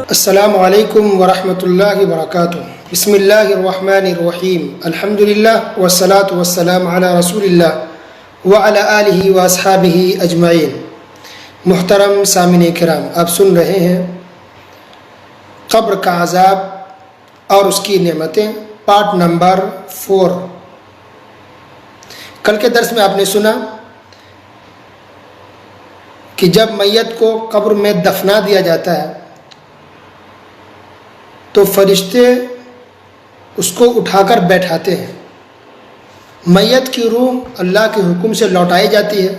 السلام علیکم ورحمۃ اللہ وبرکاتہ۔ بسم اللہ الرحمن الرحیم، الحمدللہ والصلاة والسلام علی رسول اللہ وعلی آلہ واصحابہ اجمعین۔ محترم سامعین کرام، آپ سن رہے ہیں قبر کا عذاب اور اس کی نعمتیں، پارٹ نمبر 4۔ کل کے درس میں آپ نے سنا کہ جب میت کو قبر میں دفنا دیا جاتا ہے تو فرشتے اس کو اٹھا کر بیٹھاتے ہیں۔ میت کی روح اللہ کے حکم سے لوٹائی جاتی ہے،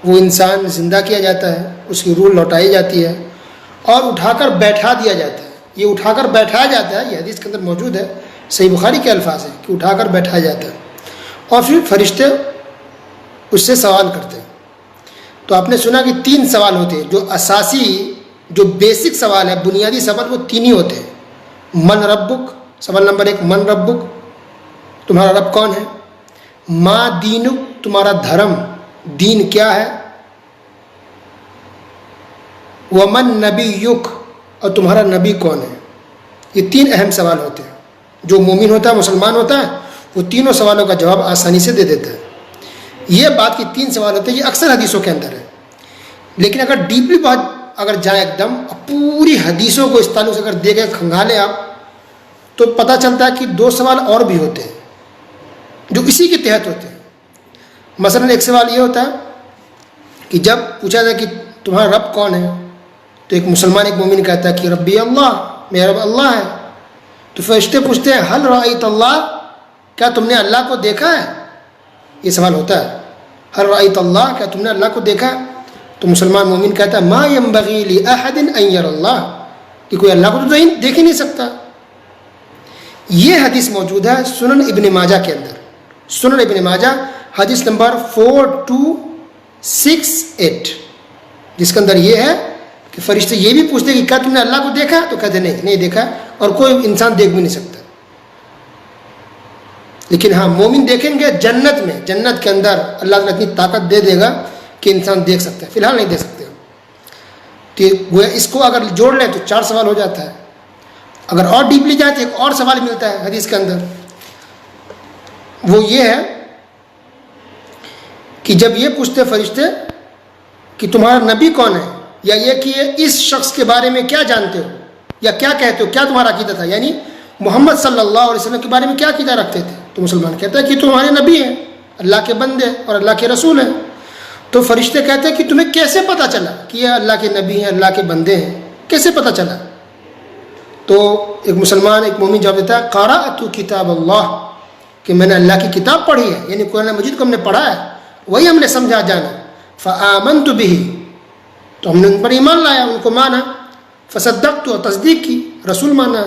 وہ انسان زندہ کیا جاتا ہے، اس کی روح لوٹائی جاتی ہے اور اٹھا کر بیٹھا دیا جاتا ہے۔ یہ اٹھا کر بیٹھایا جاتا ہے، یہ حدیث کے اندر موجود ہے، صحیح بخاری کے الفاظ ہیں کہ اٹھا کر بیٹھایا جاتا ہے اور پھر فرشتے اس سے سوال کرتے ہیں۔ تو آپ نے سنا کہ 3 سوال ہوتے ہیں، جو اساسی، جو بیسک سوال ہے، بنیادی سوال، وہ 3 ہی ہوتے ہیں۔ من ربک، سوال نمبر 1، من ربک، تمہارا رب کون ہے؟ ما دینک، تمہارا دھرم، دین کیا ہے؟ ومن نبیک، اور تمہارا نبی کون ہے؟ یہ 3 اہم سوال ہوتے ہیں۔ جو مومن ہوتا ہے، مسلمان ہوتا ہے، وہ تینوں سوالوں کا جواب آسانی سے دے دیتا ہے۔ یہ بات کہ 3 سوال ہوتے ہیں، یہ اکثر حدیثوں کے اندر ہے، لیکن اگر ڈیپلی بات اگر جائیں ایک دم پوری حدیثوں کو اس تعلق سے اگر دیکھیں، کھنگالیں آپ، تو پتہ چلتا ہے کہ 2 سوال اور بھی ہوتے ہیں جو اسی کے تحت ہوتے ہیں۔ مثلا ایک سوال یہ ہوتا ہے کہ جب پوچھا جائے کہ تمہارا رب کون ہے، تو ایک مسلمان، ایک مومن کہتا ہے کہ ربی اللہ، میرا رب اللہ ہے۔ تو فرشتے پوچھتے ہیں حل رأیت اللہ، کیا تم نے اللہ کو دیکھا ہے؟ یہ سوال ہوتا ہے، حل رأیت اللہ، کیا تم نے اللہ کو دیکھا ہے؟ تو مسلمان مومن کہتا ہے ما ينبغي لأحد ان يرى اللہ، کہ کوئی اللہ کو تو دیکھ ہی نہیں سکتا۔ یہ حدیث موجود ہے سنن ابن ماجہ کے اندر، سنن ابن ماجہ حدیث نمبر 4268، جس کے اندر یہ ہے کہ فرشتے یہ بھی پوچھتے کہ کیا تم نے اللہ کو دیکھا؟ تو کہتے نہیں دیکھا، اور کوئی انسان دیکھ بھی نہیں سکتا۔ لیکن ہاں، مومن دیکھیں گے جنت میں، جنت کے اندر اللہ تعالیٰ اتنی طاقت دے دے گا کہ انسان دیکھ سکتا ہے، فی الحال نہیں دیکھ سکتے۔ تو گویا اس کو اگر جوڑ لیں تو 4 سوال ہو جاتا ہے۔ اگر اور ڈیپلی جائیں تو ایک اور سوال ملتا ہے حدیث کے اندر، وہ یہ ہے کہ جب یہ پوچھتے فرشتے کہ تمہارا نبی کون ہے، یا یہ کہ اس شخص کے بارے میں کیا جانتے ہو، یا کیا کہتے ہو، کیا تمہارا عقیدہ تھا، یعنی محمد صلی اللہ علیہ وسلم کے بارے میں کیا عقیدہ رکھتے تھے، تو مسلمان کہتا ہے کہ تمہارے نبی ہیں، اللہ کے بندے اور اللہ کے رسول ہیں۔ تو فرشتے کہتے ہیں کہ تمہیں کیسے پتہ چلا کہ یہ اللہ کے نبی ہیں، اللہ کے بندے ہیں، کیسے پتہ چلا؟ تو ایک مسلمان، ایک مومن جواب دیتا ہے قرأت کتاب اللہ، کہ میں نے اللہ کی کتاب پڑھی ہے، یعنی قرآن مجید کو ہم نے پڑھا ہے، وہی ہم نے سمجھا جانا۔ فآمنت بہ، تو ہم نے ان پر ایمان لایا، ان کو مانا۔ فصدقت، اور تصدیق کی، رسول مانا۔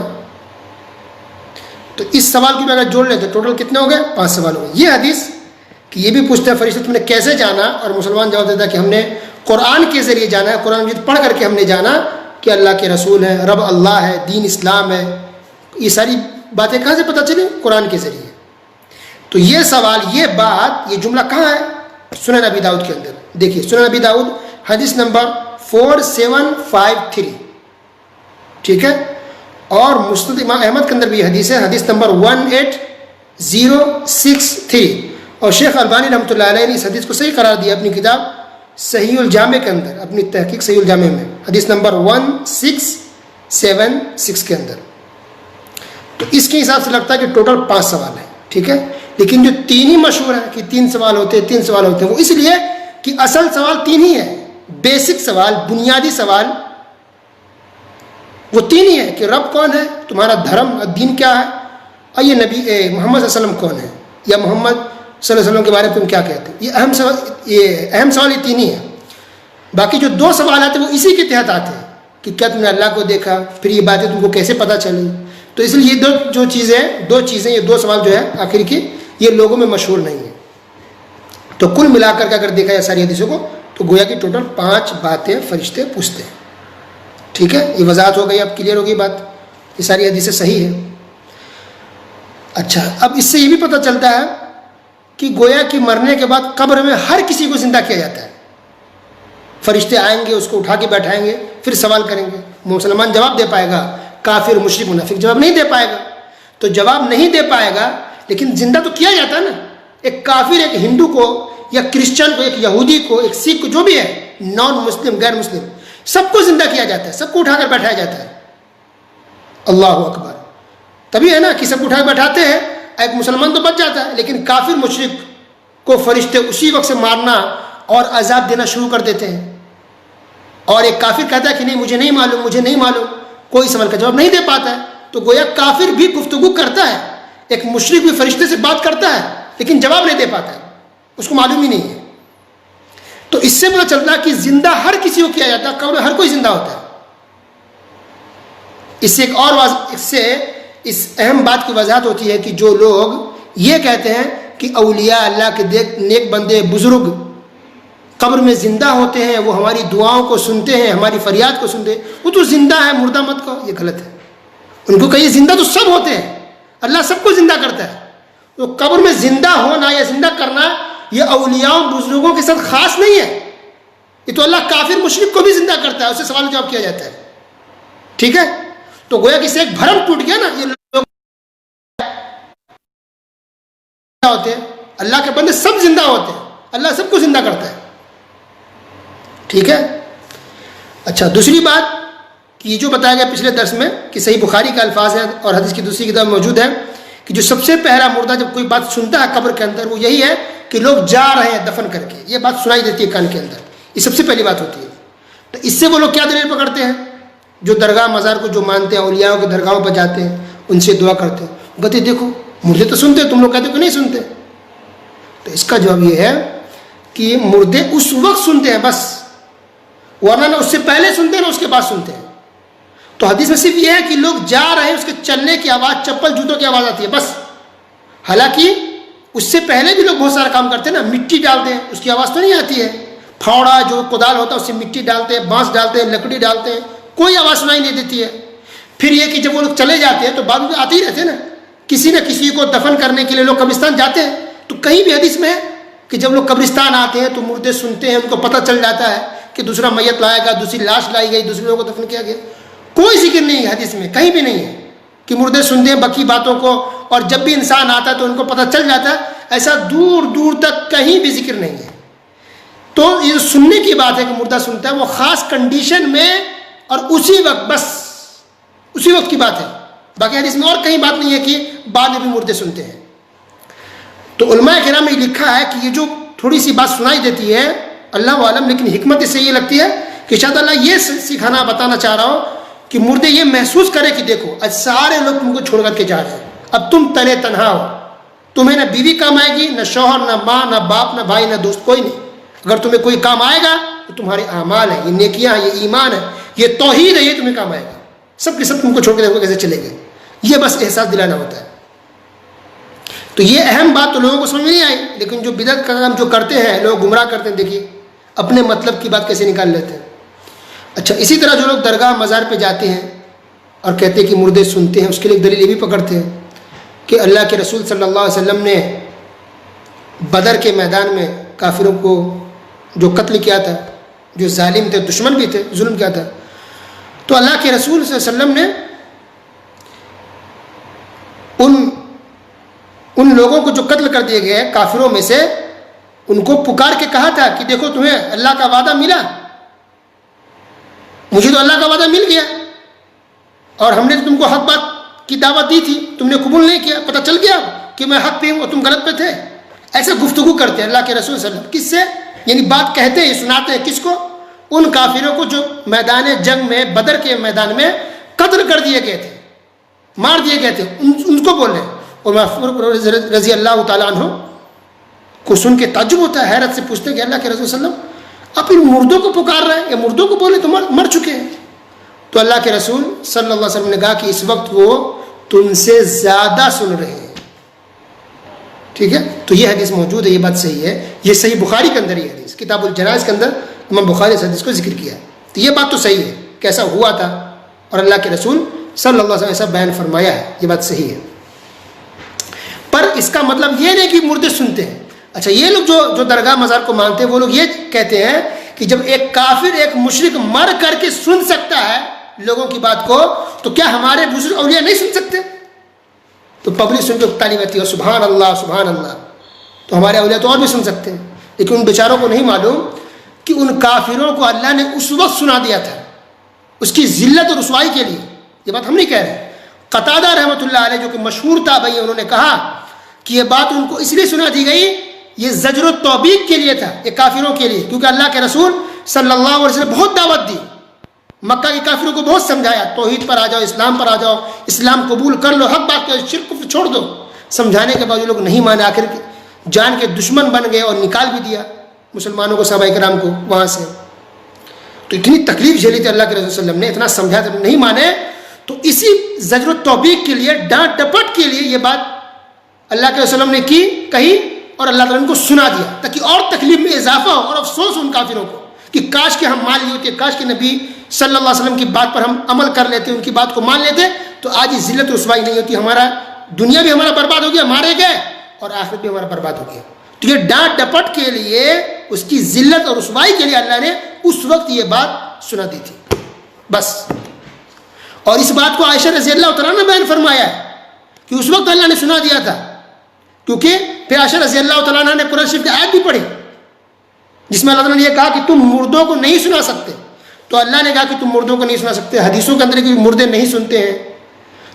تو اس سوال کی اگر جوڑ لیں تو ٹوٹل کتنے ہو گئے؟ 5 سوال ہو گئے۔ یہ حدیث کہ یہ بھی پوچھتا ہے فرشتے تم نے کیسے جانا، اور مسلمان جواب دیتا ہے کہ ہم نے قرآن کے ذریعے جانا ہے، قرآن مجید پڑھ کر کے ہم نے جانا کہ اللہ کے رسول ہیں، رب اللہ ہے، دین اسلام ہے۔ یہ ساری باتیں کہاں سے پتہ چلی؟ قرآن کے ذریعے۔ تو یہ سوال، یہ بات، یہ جملہ کہاں ہے؟ سنن ابی داؤد کے اندر۔ دیکھیے سنن ابی داؤد حدیث نمبر 4753، ٹھیک ہے، اور مسند امام احمد کے اندر بھی حدیث ہے، حدیث نمبر 18063، اور شیخ البانی رحمۃ اللہ علیہ نے اس حدیث کو صحیح قرار دیا اپنی کتاب صحیح الجامع کے اندر، اپنی تحقیق صحیح الجامع میں، حدیث نمبر 1676 کے اندر۔ تو اس کے حساب سے لگتا ہے کہ ٹوٹل 5 سوال ہیں، ٹھیک ہے، لیکن جو 3 ہی مشہور ہیں کہ 3 سوال ہوتے ہیں، 3 سوال ہوتے ہیں، وہ اس لیے کہ اصل سوال 3 ہی ہے، بیسک سوال، بنیادی سوال وہ 3 ہی ہے کہ رب کون ہے، تمہارا دھرم، دین کیا ہے، اور یہ نبی محمد صلی اللہ علیہ وسلم کون ہے، یا محمد صلی اللہ علیہ وسلم کے بارے میں تم کیا کہتے ہیں۔ یہ اہم سوال، یہ 3 ہی ہیں۔ باقی جو 2 سوال آتے ہیں وہ اسی کے تحت آتے ہیں کہ کیا تم نے اللہ کو دیکھا، پھر یہ باتیں تم کو کیسے پتہ چلی۔ تو اس لیے یہ 2 چیزیں، یہ 2 سوال جو ہے آخر کی، یہ لوگوں میں مشہور نہیں ہیں۔ تو کل ملا کر کے اگر دیکھا جائے ساری حدیثوں کو تو گویا کہ ٹوٹل 5 باتیں فرشتے پوچھتے ہیں، ٹھیک ہے۔ یہ وضاحت ہو گئی، اب کلیئر ہو گئی بات، یہ ساری حدیثیں صحیح ہیں۔ اچھا، اب اس سے یہ بھی پتہ چلتا ہے کہ گویا کہ مرنے کے بعد قبر میں ہر کسی کو زندہ کیا جاتا ہے. فرشتے آئیں گے، اس کو اٹھا کے بیٹھائیں گے، پھر سوال کریں گے. مسلمان جواب دے پائے گا، کافر مشرک منافق جواب نہیں دے پائے گا. تو جواب نہیں دے پائے گا لیکن زندہ تو کیا جاتا ہے نا. ایک کافر، ایک ہندو کو یا کرسچن کو، ایک یہودی کو، ایک سکھ کو، جو بھی ہے، نان مسلم غیر مسلم، سب کو زندہ کیا جاتا ہے، سب کو اٹھا کر بیٹھایا جاتا ہے. اللہ اکبر. تبھی ہے نا کہ سب کو اٹھا کر بیٹھاتے ہیں. ایک مسلمان تو بچ جاتا ہے لیکن کافر مشرک کو فرشتے اسی وقت سے مارنا اور عذاب دینا شروع کر دیتے ہیں. اور ایک کافر کہتا ہے کہ نہیں مجھے نہیں معلوم، مجھے نہیں معلوم، کوئی سوال کا جواب نہیں دے پاتا ہے. تو گویا کافر بھی گفتگو کرتا ہے، ایک مشرک بھی فرشتے سے بات کرتا ہے لیکن جواب نہیں دے پاتا ہے، اس کو معلوم ہی نہیں ہے. تو اس سے پتہ چلتا ہے کہ زندہ ہر کسی کو کیا جاتا ہے، قبر میں ہر کوئی زندہ ہوتا ہے. اس سے ایک اور اس اہم بات کی وضاحت ہوتی ہے کہ جو لوگ یہ کہتے ہیں کہ اولیاء اللہ کے نیک بندے بزرگ قبر میں زندہ ہوتے ہیں، وہ ہماری دعاؤں کو سنتے ہیں، ہماری فریاد کو سنتے ہیں، وہ تو زندہ ہے، مردہ مت کو، یہ غلط ہے. ان کو کہیے زندہ تو سب ہوتے ہیں، اللہ سب کو زندہ کرتا ہے. تو قبر میں زندہ ہونا یا زندہ کرنا یہ اولیاء بزرگوں کے ساتھ خاص نہیں ہے. یہ تو اللہ کافر مشرک کو بھی زندہ کرتا ہے، اسے سوال جواب کیا جاتا ہے. ٹھیک ہے. تو گویا کہ سے ایک بھرم ٹوٹ گیا نا. یہ لوگ ہوتے ہیں، اللہ کے بندے سب زندہ ہوتے ہیں، اللہ سب کو زندہ کرتا ہے. ٹھیک ہے. اچھا، دوسری بات کہ یہ جو بتایا گیا پچھلے درس میں کہ صحیح بخاری کا الفاظ ہے اور حدیث کی دوسری کتاب میں موجود ہے کہ جو سب سے پہلا مردہ جب کوئی بات سنتا ہے قبر کے اندر، وہ یہی ہے کہ لوگ جا رہے ہیں دفن کر کے. یہ بات سنائی دیتی ہے کان کے اندر، یہ سب سے پہلی بات ہوتی ہے. تو اس سے وہ لوگ کیا دلیل پکڑتے ہیں؟ جو درگاہ مزار کو جو مانتے ہیں، اولیاء کے درگاہوں پر جاتے ہیں، ان سے دعا کرتے ہیں، کہتے دیکھو مردے تو سنتے، تم لوگ کہتے ہو کہ نہیں سنتے. تو اس کا جواب یہ ہے کہ مردے اس وقت سنتے ہیں بس، ورنہ نہ اس سے پہلے سنتے ہیں نہ اس کے بعد سنتے ہیں. تو حدیث میں صرف یہ ہے کہ لوگ جا رہے ہیں، اس کے چلنے کی آواز، چپل جوتوں کی آواز آتی ہے بس. حالانکہ اس سے پہلے بھی لوگ بہت سارا کام کرتے ہیں نا، مٹی ڈالتے ہیں، اس کی آواز تو نہیں آتی ہے. پھاوڑا جو کدال ہوتا ہے اس سے مٹی ڈالتے ہیں، بانس ڈالتے ہیں، لکڑی ڈالتے ہیں، کوئی آواز سنائی نہیں دیتی ہے. پھر یہ کہ جب وہ لوگ چلے جاتے ہیں تو بعد میں آتے ہی رہتے ہیں نا. کسی نہ کسی کو دفن کرنے کے لیے لوگ قبرستان جاتے ہیں، تو کہیں بھی حدیث میں ہے کہ جب لوگ قبرستان آتے ہیں تو مردے سنتے ہیں، ان کو پتہ چل جاتا ہے کہ دوسرا میت لایا گیا، دوسری لاش لائی گئی، دوسرے لوگوں کو دفن کیا گیا. کوئی ذکر نہیں ہے حدیث میں، کہیں بھی نہیں ہے کہ مردے سنتے ہیں باقی باتوں کو، اور جب بھی انسان آتا ہے تو ان کو پتہ چل جاتا ہے. ایسا دور دور تک کہیں بھی ذکر نہیں ہے. تو یہ جو سننے کی بات ہے کہ مردہ سنتا ہے، وہ خاص کنڈیشن میں اور اسی وقت، بس اسی وقت کی بات ہے. باقی حدیث میں اور کہیں بات نہیں ہے کہ بعد میں بھی مردے سنتے ہیں. تو علماء کرام نے لکھا ہے کہ یہ جو تھوڑی سی بات سنائی دیتی ہے، اللہ عالم، لیکن حکمت اس سے یہ لگتی ہے کہ شاید اللہ یہ سکھانا بتانا چاہ رہا ہو کہ مردے یہ محسوس کرے کہ دیکھو آج سارے لوگ تم کو چھوڑ کر کے جا رہے ہیں، اب تم تنے تنہا ہو، تمہیں نہ بیوی کام آئے گی، نہ شوہر، نہ ماں، نہ باپ، نہ بھائی، نہ دوست، کوئی نہیں. اگر تمہیں کوئی کام آئے گا تو تمہارے اعمال ہیں، یہ نیکیاں ہیں، یہ ایمان ہے، یہ توحید ہے، یہ تمہیں کام آئے گا. سب کے سب تم کو چھوڑ کے دیکھو کیسے چلے گئے. یہ بس احساس دلانا ہوتا ہے. تو یہ اہم بات تو لوگوں کو سمجھ نہیں آئی، لیکن جو بدعت کا کام جو کرتے ہیں لوگ گمراہ کرتے ہیں. دیکھیے اپنے مطلب کی بات کیسے نکال لیتے ہیں. اچھا، اسی طرح جو لوگ درگاہ مزار پہ جاتے ہیں اور کہتے ہیں کہ مردے سنتے ہیں، اس کے لیے دلیل یہ بھی پکڑتے ہیں کہ اللہ کے رسول صلی اللہ علیہ وسلم نے بدر کے میدان میں کافروں کو جو قتل کیا تھا، جو ظالم تھے، دشمن بھی تھے، ظلم کیا تھا، تو اللہ کے رسول صلی اللہ علیہ وسلم نے ان لوگوں کو جو قتل کر دیے گئے کافروں میں سے، ان کو پکار کے کہا تھا کہ دیکھو تمہیں اللہ کا وعدہ ملا، مجھے تو اللہ کا وعدہ مل گیا، اور ہم نے تم کو حق بات کی دعوت دی تھی، تم نے قبول نہیں کیا، پتہ چل گیا کہ میں حق پہ ہوں اور تم غلط پہ تھے. ایسے گفتگو کرتے ہیں اللہ کے رسول صلی اللہ علیہ وسلم. کس سے؟ یعنی بات کہتے ہیں، سناتے ہیں کس کو؟ ان کافروں کو جو میدان جنگ میں، بدر کے میدان میں قتل کر دیے گئے تھے، مار دیے گئے تھے، ان کو بول رہے ہیں. اور معصوم رضی اللہ تعالیٰ عنہ کو سن کے تعجب ہوتا ہے، حیرت سے پوچھتے ہیں کہ اللہ کے رسول صلی اللہ علیہ وسلم آپ ان مردوں کو پکار رہے ہیں یا مردوں کو بولے تو مر چکے ہیں. تو اللہ کے رسول صلی اللہ علیہ وسلم نے کہا کہ اس وقت وہ تم سے زیادہ سن رہے ہیں. ٹھیک ہے. تو یہ حدیث موجود ہے، یہ بات صحیح ہے، یہ صحیح بخاری کے اندر یہ حدیث، کتاب الجنائز کے اندر امام بخاری اس حدیث کو ذکر کیا ہے. تو یہ بات تو صحیح ہے کہ ایسا ہوا تھا اور اللہ کے رسول صلی اللہ علیہ وسلم ایسا بیان فرمایا ہے، یہ بات صحیح ہے. پر اس کا مطلب یہ نہیں کہ مردے سنتے ہیں. اچھا یہ لوگ جو درگاہ مزار کو مانتے ہیں وہ لوگ یہ کہتے ہیں کہ جب ایک کافر ایک مشرک مر کر کے سن سکتا ہے لوگوں کی بات کو تو کیا ہمارے بزرگ اولیاء نہیں سن سکتے؟ تو پبلک سن کے تعلیم آتی ہے سبحان اللہ سبحان اللہ، تو ہمارے اولیاء تو اور بھی سن سکتے ہیں، لیکن ان بیچاروں کو نہیں معلوم کہ ان کافروں کو اللہ نے اس وقت سنا دیا تھا اس کی ذلت اور رسوائی کے لیے. یہ بات ہم نہیں کہہ رہے. قتادہ رحمۃ اللہ علیہ جو کہ مشہور تابعی ہیں، انہوں نے کہا کہ یہ بات ان کو اس لیے سنا دی گئی، یہ زجر و توبیق کے لیے تھا، یہ کافروں کے لیے، کیونکہ اللہ کے رسول صلی اللہ علیہ وسلم بہت دعوت دی، مکہ کے کافروں کو بہت سمجھایا، توحید پر آ جاؤ، اسلام پر آ جاؤ، اسلام قبول کر لو، حق بات کرو، شرک کو چھوڑ دو. سمجھانے کے بعد یہ لوگ نہیں مانے، آخر جان کے دشمن بن گئے اور نکال بھی دیا مسلمانوں کو، صحابہ کرام کو وہاں سے. تو اتنی تکلیف جھیلی تھی اللہ کے رسول صلی اللہ علیہ وسلم نے، اتنا سمجھا تھا، نہیں مانے. تو اسی زجر و توبیق کے لیے، ڈانٹ ڈپٹ کے لیے یہ بات اللہ کے رسول نے کہی اور اللہ تعالیٰ نے ان کو سنا دیا تاکہ اور تکلیف میں اضافہ ہو اور افسوس ان کافروں کو کہ کاش کہ ہم مان لی ہوتی، کاش کہ نبی صلی اللہ علیہ وسلم کی بات پر ہم عمل کر لیتے، ان کی بات کو مان لیتے تو آج یہ ذلت رسوائی نہیں ہوتی، ہمارا دنیا بھی ہمارا برباد ہو گیا، مارے گئے، اور آخرت بھی ہمارا برباد ہو گیا. تو یہ ڈانٹ ڈپٹ کے لیے، اس کی ذلت اور رسوائی کے لیے اللہ نے اس وقت یہ بات سنا دی تھی بس. اور اس بات کو عائشہ رضی اللہ تعالیٰ نے بیان فرمایا ہے کہ اس وقت اللہ نے سنا دیا تھا، کیونکہ پھر عائشہ رضی اللہ تعالیٰ نے قرآن شریف کی آیت بھی پڑھی جس میں اللہ تعالیٰ نے یہ کہا کہ تم مردوں کو نہیں سنا سکتے. تو اللہ نے کہا کہ تم مردوں کو نہیں سنا سکتے، حدیثوں کے اندر کہ مردے نہیں سنتے ہیں.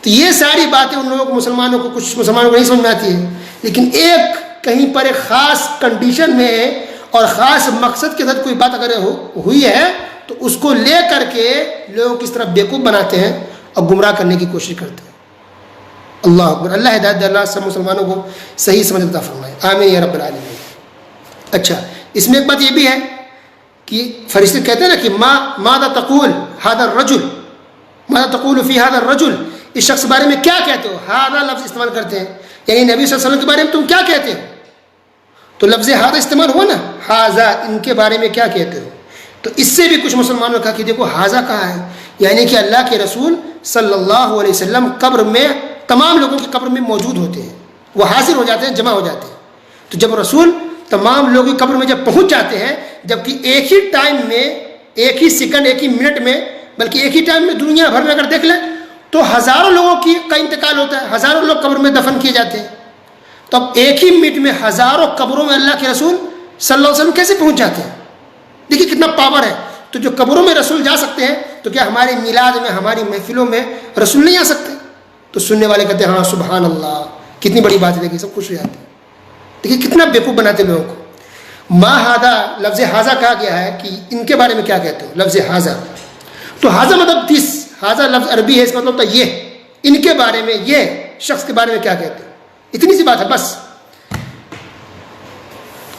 تو یہ ساری باتیں ان لوگوں کو، مسلمانوں کو، کچھ مسلمانوں کو نہیں سمجھ میں آتی ہے، لیکن ایک کہیں پر ایک خاص کنڈیشن میں اور خاص مقصد کے ساتھ کوئی بات اگر ہوئی ہے تو اس کو لے کر کے لوگوں کی طرف بیوقوف بناتے ہیں اور گمراہ کرنے کی کوشش کرتے ہیں. اللہ اکبر. اللہ ہدایت دے، اللہ سب مسلمانوں کو صحیح سمجھ عطا فرمائے، آمین یا رب العالمین. اچھا اس میں ایک بات یہ بھی ہے کہ فرشتے کہتے ہیں نا کہ ماذا تقول هذا الرجل، ماذا تقول في هذا الرجل، اس شخص کے بارے میں کیا کہتے ہو. هذا لفظ استعمال کرتے ہیں، یعنی نبی صلی اللہ علیہ وسلم کے بارے میں تم کیا کہتے ہو. تو لفظ هذا استعمال ہوا نا، هذا ان کے بارے میں کیا کہتے ہو. تو اس سے بھی کچھ مسلمانوں نے کہا کہ دیکھو هذا کہا ہے، یعنی کہ اللہ کے رسول صلی اللہ علیہ وسلم قبر میں تمام لوگوں کی قبر میں موجود ہوتے ہیں، وہ حاضر ہو جاتے ہیں، جمع ہو جاتے ہیں. تو جب رسول تمام لوگوں کی قبر میں جب پہنچ جاتے ہیں، جبکہ ایک ہی ٹائم میں، ایک ہی سیکنڈ، ایک ہی منٹ میں، بلکہ ایک ہی ٹائم میں دنیا بھر میں اگر دیکھ لیں تو ہزاروں لوگوں کا انتقال ہوتا ہے، ہزاروں لوگ قبر میں دفن کیے جاتے ہیں. تو اب ایک ہی منٹ میں ہزاروں قبروں میں اللہ کے رسول صلی اللہ علیہ وسلم کیسے پہنچ جاتے ہیں؟ دیکھیے کتنا پاور ہے. تو جو قبروں میں رسول جا سکتے ہیں تو کیا ہمارے میلاد میں، ہماری محفلوں میں رسول نہیں آ سکتے؟ تو سننے والے کہتے ہیں ہاں سبحان اللہ، کتنی بڑی بات ہے، دیکھیے سب خوش ہو جاتے ہیں. دیکھیے کتنا بیوقوف بناتے لوگوں کو. ما ہاذا، لفظ ہاذا کہا گیا ہے کہ ان کے بارے میں کیا کہتے ہو، لفظ ہاذا. تو ہاذا مطلب ہاذا لفظ عربی ہے، اس کا مطلب ہوتا ہے یہ، ان کے بارے میں، یہ شخص کے بارے میں کیا کہتے ہو. اتنی سی بات ہے بس.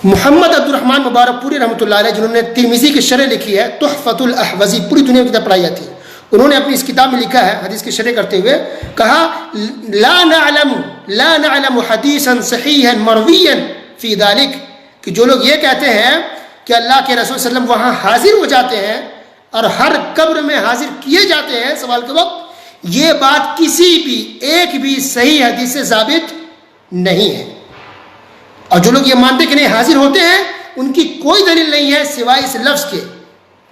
محمد عبد الرحمن مبارک پوری رحمۃ اللہ علیہ، جنہوں نے ترمذی کی شرح لکھی ہے تحفۃ الاحوذی، پوری دنیا کی کتاب پڑھائی جاتی ہے، انہوں نے اپنی اس کتاب میں لکھا ہے حدیث کی شرح کرتے ہوئے کہا لا نعلم حدیثا صحیحا مرویا فی ذلک، کہ جو لوگ یہ کہتے ہیں کہ اللہ کے رسول صلی اللہ علیہ وسلم وہاں حاضر ہو جاتے ہیں اور ہر قبر میں حاضر کیے جاتے ہیں سوال کے وقت، یہ بات کسی بھی ایک بھی صحیح حدیث سے ثابت نہیں ہے. اور جو لوگ یہ مانتے کہ نہیں حاضر ہوتے ہیں، ان کی کوئی دلیل نہیں ہے سوائے اس لفظ کے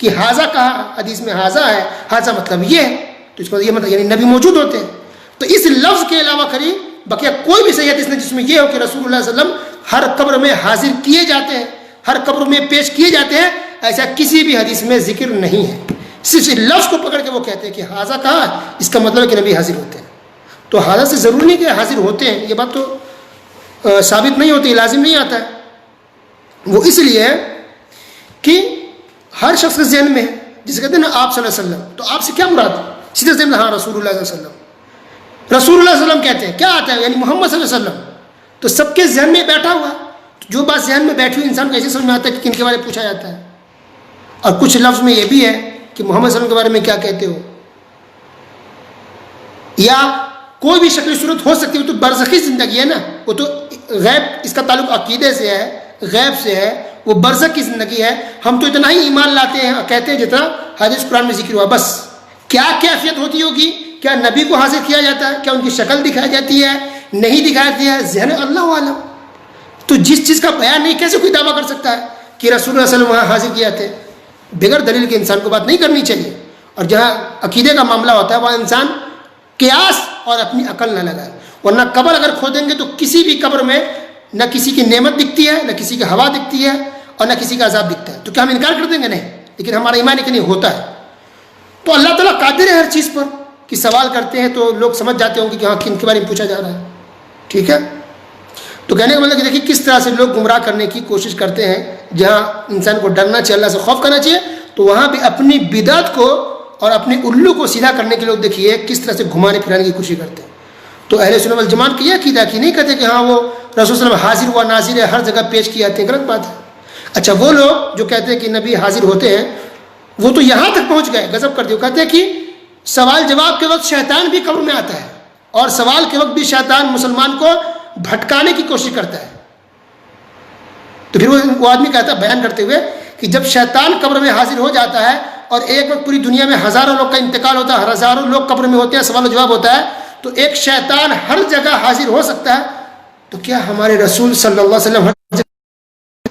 کہ حاضہ کہا حدیث میں، حاضہ ہے، حاضہ مطلب یہ ہے، تو اس کا یہ مطلب یعنی نبی موجود ہوتے ہیں. تو اس لفظ کے علاوہ قریب بقیہ کوئی بھی صحیح حدیث نہیں جس میں یہ ہو کہ رسول اللہ صلی اللہ علیہ وسلم ہر قبر میں حاضر کیے جاتے ہیں، ہر قبر میں پیش کیے جاتے ہیں، ایسا کسی بھی حدیث میں ذکر نہیں ہے. صرف لفظ کو پکڑ کے وہ کہتے ہیں کہ حاضہ کہا، اس کا مطلب ہے کہ نبی حاضر ہوتے ہیں. تو حاضہ سے ضروری نہیں کہ حاضر ہوتے ہیں، یہ بات تو ثابت نہیں ہوتی، لازم نہیں آتا ہے. وہ اس لیے کہ ہر شخص کے ذہن میں ہے، جسے کہتے ہیں نا آپ صلی اللہ علیہ وسلم، تو آپ سے کیا مراد ہے؟ سیدھے ذہن میں ہاں رسول اللہ صلی اللہ علیہ وسلم، رسول اللہ صلی اللہ علیہ وسلم کہتے ہیں، کیا آتا ہے؟ یعنی محمد صلی اللہ علیہ وسلم. تو سب کے ذہن میں بیٹھا ہوا، جو بات ذہن میں بیٹھی ہوئی انسان کو ایسے سمجھ میں آتا ہے کہ کن کے بارے میں پوچھا جاتا ہے. اور کچھ لفظ میں یہ بھی ہے کہ محمد صلی اللہ علیہ وسلم کے بارے میں کیا کہتے ہو، یا کوئی بھی شکل صورت ہو سکتی ہے. تو برزخی زندگی ہے نا، وہ تو غیب، اس کا تعلق عقیدے سے ہے، غیب سے ہے، وہ برزخ کی زندگی ہے. ہم تو اتنا ہی ایمان لاتے ہیں، کہتے ہیں جتنا حدیث قرآن میں ذکر ہوا. بس کیا کیفیت ہوتی ہوگی؟ کیا نبی کو حاضر کیا جاتا ہے؟ کیا ان کی شکل دکھائی جاتی ہے؟ نہیں دکھائی جاتی ہے؟ ذہن اللہ عالم. تو جس چیز کا بیان نہیں کیسے کوئی دعویٰ کر سکتا ہے کہ رسول اللہ صلی اللہ علیہ وسلم وہاں حاضر کیا تھے؟ بغیر دلیل کے انسان کو بات نہیں کرنی چاہیے. اور جہاں عقیدے کا معاملہ ہوتا ہے وہاں انسان قیاس اور اپنی عقل نہ لگائے. ورنہ قبر اگر کھودیں گے تو کسی بھی قبر میں نہ کسی کی نعمت دکھتی ہے، نہ کسی کی ہوا دکھتی ہے، اور نہ کسی کا عذاب دکھتا ہے. تو کیا ہم انکار کر دیں گے؟ نہیں. لیکن ہمارا ایمان ہے کہ نہیں، ہوتا ہے. تو اللہ تعالیٰ قادر ہے ہر چیز پر کہ سوال کرتے ہیں تو لوگ سمجھ جاتے ہوں گے کہ ہاں کن کے بارے میں پوچھا جا رہا ہے. ٹھیک ہے. تو کہنے کا مطلب کہ دیکھیے کس طرح سے لوگ گمراہ کرنے کی کوشش کرتے ہیں. جہاں انسان کو ڈرنا چاہیے، اللہ سے خوف کرنا چاہیے، تو وہاں بھی اپنی بدعت کو اور اپنے الو کو سیدھا کرنے کے لوگ دیکھیے کس طرح سے گھمانے پھرانے کی کوشش کرتے ہیں. تو اہل سنت والجماعت کی یہ عقیدہ کی نہیں کہتے کہ ہاں وہ رسول صلی اللہ علیہ وسلم حاضر ہوا ناظر ہے، ہر جگہ پیش کیے جاتے ہیں. غلط بات ہے. اچھا وہ لوگ جو کہتے ہیں کہ نبی حاضر ہوتے ہیں وہ تو یہاں تک پہنچ گئے، غضب کر دیے. کہتے ہیں کہ سوال جواب کے وقت شیطان بھی قبر میں آتا ہے، اور سوال کے وقت بھی شیطان مسلمان کو بھٹکانے کی کوشش کرتا ہے. تو پھر وہ آدمی کہتا ہے بیان کرتے ہوئے کہ جب شیطان قبر میں حاضر ہو جاتا ہے اور ایک وقت پوری دنیا میں ہزاروں لوگ کا انتقال ہوتا ہے، ہزاروں لوگ قبر میں ہوتے ہیں، سوال و جواب ہوتا ہے، تو ایک شیطان ہر جگہ حاضر ہو سکتا ہے، تو کیا ہمارے رسول صلی اللہ علیہ وسلم ہر جگہ؟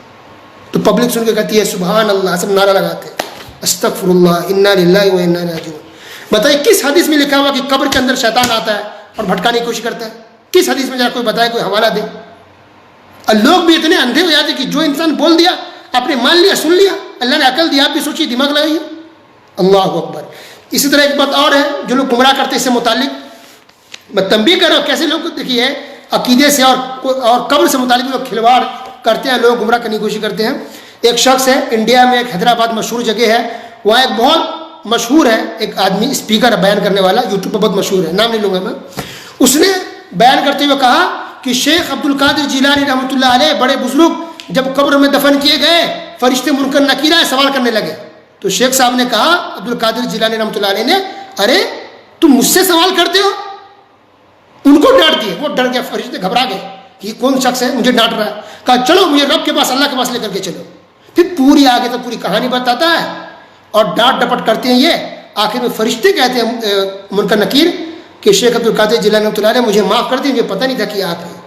تو پبلک سن کے کہتی ہے سبحان اللہ، سب نعرہ لگاتے ہیں استغفر اللہ انا للہ و انا الیہ راجعون. بتائیے کس حدیث میں لکھا ہوا کہ قبر کے اندر شیطان آتا ہے اور بھٹکانے کی کوشش کرتا ہے؟ کس حدیث میں؟ ذرا کوئی بتائے، کوئی حوالہ دے. اور لوگ بھی اتنے اندھے ہو جاتے کہ جو انسان بول دیا آپ نے مان لیا، سن لیا، اللہ نے عقل دیا، آپ بھی سوچیے، دماغ لگائیے. اللہ اکبر. اسی طرح ایک بات اور ہے جو لوگ گمراہ کرتے ہیں اس سے متعلق میں تنبیہ کر رہا ہوں. کیسے لوگ دیکھیے عقیدے سے اور قبر سے متعلق لوگ کھلواڑ کرتے ہیں، لوگ گمراہ کرنے کی کوشش کرتے ہیں. ایک شخص ہے انڈیا میں، ایک حیدرآباد مشہور جگہ ہے، وہاں ایک بہت مشہور ہے ایک آدمی، اسپیکر بیان کرنے والا، یوٹیوب پہ بہت مشہور ہے، نام نہیں لوں گا میں. اس نے بیان کرتے ہوئے کہا کہ شیخ عبد القادر جیلانی رحمۃ اللہ علیہ بڑے بزرگ جب قبر میں دفن کیے گئے، فرشتے منکر نکیر سوال کرنے لگے. تو شیخ صاحب نے کہا عبد القادر جیلانی رحمۃ اللہ علیہ نے، ارے تم مجھ سے سوال کرتے ہو؟ ان کو ڈانٹ دیے، وہ ڈر گیا، فرشتے گھبرا گئے کہ یہ کون شخص ہے مجھے ڈانٹ رہا ہے. کہا چلو مجھے رب کے پاس، اللہ کے پاس لے کر کے چلو. پھر پوری آگے تو پوری کہانی بتاتا ہے اور ڈانٹ ڈپٹ کرتے ہیں. یہ آخر میں فرشتے کہتے ہیں منکر نکیر کہ شیخ عبد القادر جیلانی رحمۃ اللہ علیہ مجھے معاف کر دیں، مجھے پتہ نہیں تھا کہ آپ ہیں.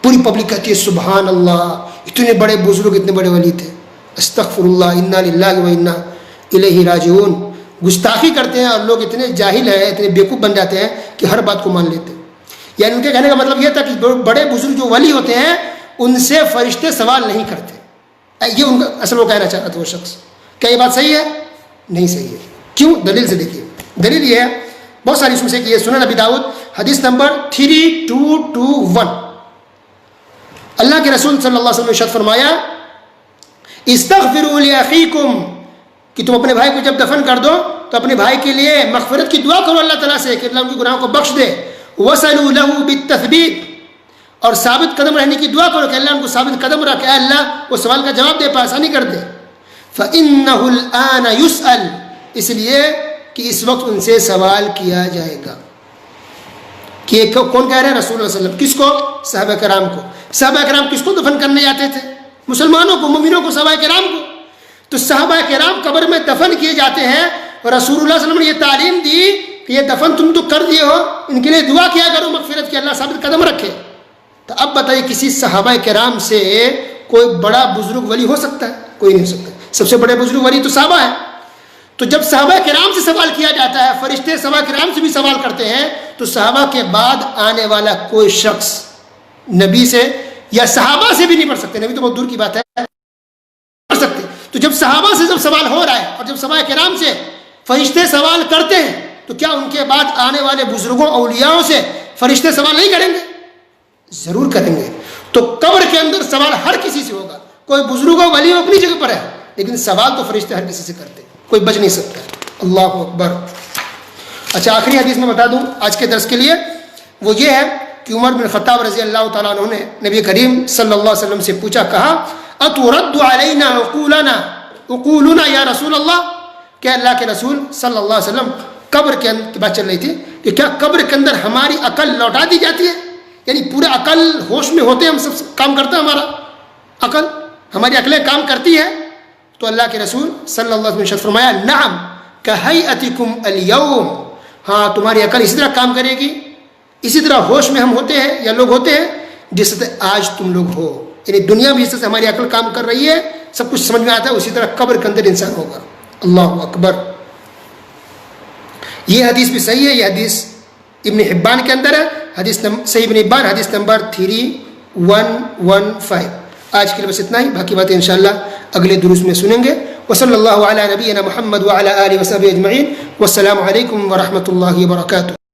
پوری پبلک کہتی ہے سبحان اللہ، اتنے بڑے بزرگ، اتنے بڑے ولی تھے. استغفر اللہ انا للہ و انا الیہ راجعون. گستاخی کرتے ہیں اور لوگ اتنے جاہل ہیں، اتنے بیوقوف بن جاتے ہیں کہ ہر بات کو مان لیتے ہیں. یعنی ان کے کہنے کا مطلب یہ تھا کہ بڑے بزرگ جو ولی ہوتے ہیں ان سے فرشتے سوال نہیں کرتے. یہ ان کا اصل وہ کہنا چاہتا تھا وہ شخص. کیا یہ بات صحیح ہے؟ نہیں صحیح ہے. کیوں؟ دلیل سے دیکھیے. دلیل یہ ہے بہت ساری اس میں سے کہ یہ سنن ابی داؤد حدیث نمبر 3221. اللہ کے رسول صلی اللہ علیہ وسلم نے ارشاد فرمایا استغفروا لاخیکم، کہ تم اپنے بھائی کو جب دفن کر دو تو اپنے بھائی کے لیے مغفرت کی دعا کرو اللہ تعالیٰ سے کہ اللہ ان کے گناہوں کو بخش دے. وصلوا له بالتثبیت، اور ثابت قدم رہنے کی دعا کرو کہ اللہ ان کو ثابت قدم رکھے، اللہ وہ سوال کا جواب دے پائے، آسانی کر دے. فإنه الآن يسأل، اس لیے کہ اس وقت ان سے سوال کیا جائے گا. کہ کون کہہ رہے ہیں؟ رسول اللہ صلی اللہ علیہ وسلم. کس کو؟ صحابہ کرام کو. صحابہ کرام کس کو دفن کرنے جاتے تھے؟ مسلمانوں کو، مومنوں کو، صحابہ کرام کو. تو صحابہ کرام قبر میں دفن کیے جاتے ہیں اور رسول اللہ صلی اللہ علیہ وسلم نے یہ تعلیم دی کہ یہ دفن تم تو کر دیے ہو، ان کے لیے دعا کیا کرو مغفرت کی، اللہ ثابت قدم رکھے. تو اب بتائیے کسی صحابہ کرام سے کوئی بڑا بزرگ ولی ہو سکتا ہے؟ کوئی نہیں ہو سکتا. سب سے بڑے بزرگ ولی تو صحابہ ہیں. تو جب صحابہ کرام سے سوال کیا جاتا ہے، فرشتے صحابہ کرام سے بھی سوال کرتے ہیں، تو صحابہ کے بعد آنے والا کوئی شخص نبی سے یا صحابہ سے بھی نہیں پڑھ سکتے. نبی تو بہت دور کی بات ہے، پڑھ سکتے. تو جب صحابہ سے جب سوال ہو رہا ہے اور جب صحابہ کرام سے فرشتے سوال کرتے ہیں، تو کیا ان کے بعد آنے والے بزرگوں اولیاءوں سے فرشتے سوال نہیں کریں گے؟ ضرور کریں گے. تو قبر کے اندر سوال ہر کسی سے ہوگا. کوئی بزرگ و ولی اپنی جگہ پر ہے، لیکن سوال تو فرشتے ہر کسی سے کرتے ہیں، کوئی بچ نہیں سکتا. اللہ اکبر. اچھا آخری حدیث میں بتا دوں آج کے درس کے لیے، وہ یہ ہے کہ عمر بن خطاب رضی اللہ تعالیٰ عنہ نے نبی کریم صلی اللہ علیہ وسلم سے پوچھا، کہا اترد علینا عقولنا یا رسول اللہ، کہ اللہ کے رسول صلی اللہ علیہ وسلم قبر کے اندر کی بات چل رہی تھی کہ کیا قبر کے اندر ہماری عقل لوٹا دی جاتی ہے؟ یعنی پورا عقل ہوش میں ہوتے ہیں ہم، سب کام کرتا ہے ہمارا عقل، ہماری عقلیں کام کرتی ہے؟ تو اللہ کے رسول صلی اللہ علیہ وسلم نے فرمایا نعم کہیئتکم اليوم، ہاں تمہاری عقل اسی طرح کام کرے گی، اسی طرح ہوش میں ہم ہوتے ہیں یا لوگ ہوتے ہیں جس طرح آج تم لوگ ہو. یعنی دنیا بھی جس سے ہماری عقل کام کر رہی ہے، سب کچھ سمجھ میں آتا ہے، اسی طرح قبر کے اندر انسان ہوگا. اللہ اکبر. یہ حدیث بھی صحیح ہے، یہ حدیث ابن حبان کے اندر ہے، حدیث صحیح ابن حبان حدیث نمبر 3115. آج کے لیے بس اتنا ہی، باقی باتیں انشاءاللہ اگلے دروس میں سنیں گے. وصلی اللہ علی نبینا محمد وعلی آلہ وصحبہ اجمعین. والسلام علیکم ورحمۃ اللہ وبرکاتہ.